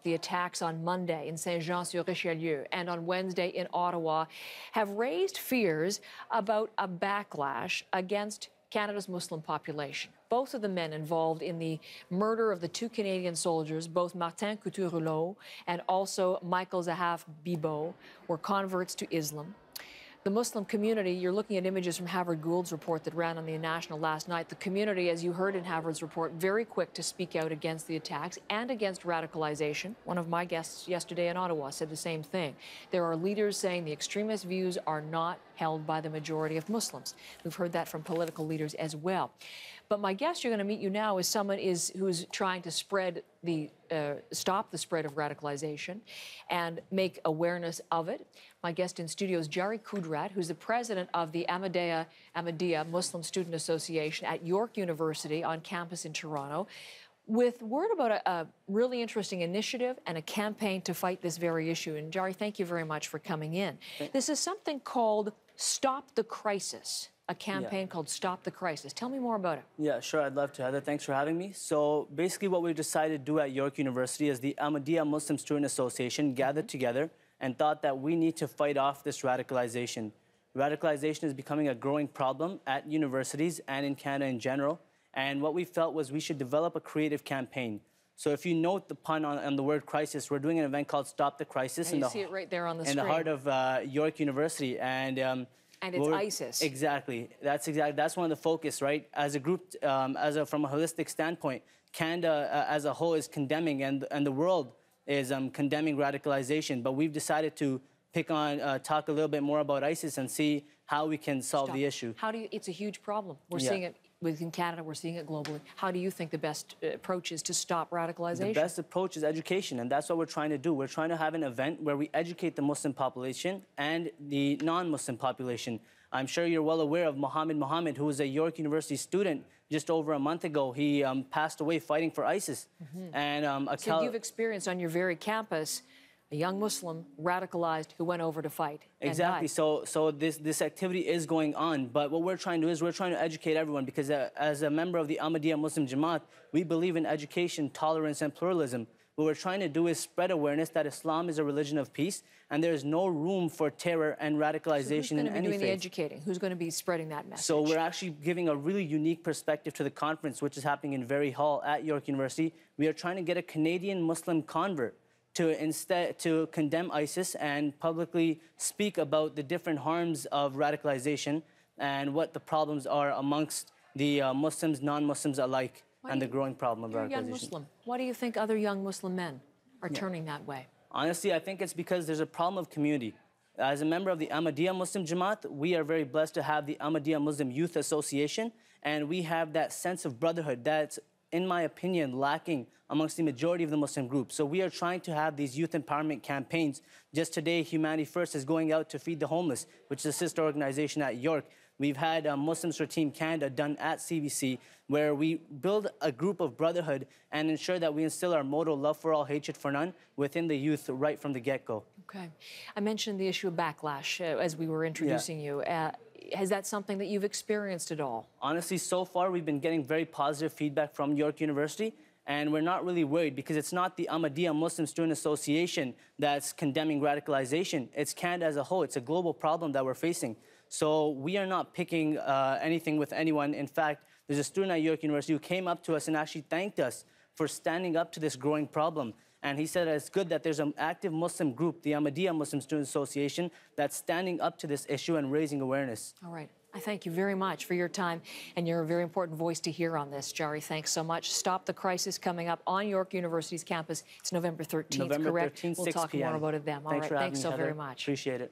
the attacks on Monday in Saint-Jean-sur-Richelieu and on Wednesday in Ottawa have raised fears about a backlash against Canada's Muslim population. Both of the men involved in the murder of the two Canadian soldiers, both Martin Couture-Rouleau and also Michael Zahaf Bibo, were converts to Islam. The Muslim community, you're looking at images from Havard Gould's report that ran on the National last night. The community, as you heard in Havard's report, very quick to speak out against the attacks and against radicalization. One of my guests yesterday in Ottawa said the same thing. There are leaders saying the extremist views are not held by the majority of Muslims. We've heard that from political leaders as well. But my guest you're going to meet you now is someone who's trying to spread stop the spread of radicalization and make awareness of it. My guest in studio is Jari Kudrat, who's the president of the Ahmadiyya Muslim Student Association at York University on campus in Toronto, with word about a really interesting initiative and a campaign to fight this very issue. And Jari, thank you very much for coming in. This is something called Stop the Crisis. A campaign called Stop the Crisis. Tell me more about it. Yeah, sure. I'd love to, Heather. Thanks for having me. So basically what we've decided to do at York University is the Ahmadiyya Muslim Student Association gathered together and thought that we need to fight off this radicalization. Radicalization is becoming a growing problem at universities and in Canada in general. And what we felt was we should develop a creative campaign. So if you note the pun on the word crisis, we're doing an event called Stop the Crisis. And you see it right there on the screen. In the heart of York University. And it's ISIS. Exactly. That's one of the focus, right? As a group, from a holistic standpoint, Canada as a whole is condemning, and the world is condemning radicalization. But we've decided to talk a little bit more about ISIS and see how we can solve the issue. It's a huge problem. We're seeing it within Canada, we're seeing it globally. How do you think the best approach is to stop radicalization? The best approach is education, and that's what we're trying to do. We're trying to have an event where we educate the Muslim population and the non-Muslim population. I'm sure you're well aware of Mohammed, who was a York University student just over a month ago. He passed away fighting for ISIS. And so you've experienced on your very campus a young Muslim radicalized who went over to fight. Exactly. So this activity is going on. But what we're trying to do is we're trying to educate everyone, because as a member of the Ahmadiyya Muslim Jamaat, we believe in education, tolerance, and pluralism. What we're trying to do is spread awareness that Islam is a religion of peace, and there is no room for terror and radicalization in any faith. Who's going to be doing the educating? Who's going to be spreading that message? So we're actually giving a really unique perspective to the conference, which is happening in Very Hall at York University. We are trying to get a Canadian Muslim convert to condemn ISIS and publicly speak about the different harms of radicalization and what the problems are amongst the Muslims, non-Muslims alike, and the growing problem of radicalization. You're a young Muslim. Why do you think other young Muslim men are turning that way? Honestly, I think it's because there's a problem of community. As a member of the Ahmadiyya Muslim Jamaat, we are very blessed to have the Ahmadiyya Muslim Youth Association, and we have that sense of brotherhood that's, in my opinion, lacking amongst the majority of the Muslim groups. So we are trying to have these youth empowerment campaigns. Just today, Humanity First is going out to feed the homeless, which is a sister organization at York. We've had Muslims for Team Canada done at CBC, where we build a group of brotherhood and ensure that we instill our motto, love for all, hatred for none, within the youth right from the get-go. Okay. I mentioned the issue of backlash as we were introducing you. Is that something that you've experienced at all? Honestly, so far we've been getting very positive feedback from York University, and we're not really worried because it's not the Ahmadiyya Muslim Student Association that's condemning radicalization. It's Canada as a whole. It's a global problem that we're facing. So we are not picking anything with anyone. In fact, there's a student at York University who came up to us and actually thanked us for standing up to this growing problem. And he said it's good that there's an active Muslim group, the Ahmadiyya Muslim Student Association, that's standing up to this issue and raising awareness. All right. I thank you very much for your time, and you're a very important voice to hear on this. Jari, thanks so much. Stop the Crisis coming up on York University's campus. It's November 13th, November correct? 13th, we'll 6 talk p.m. more about it then. All right. Thanks so very much. Appreciate it.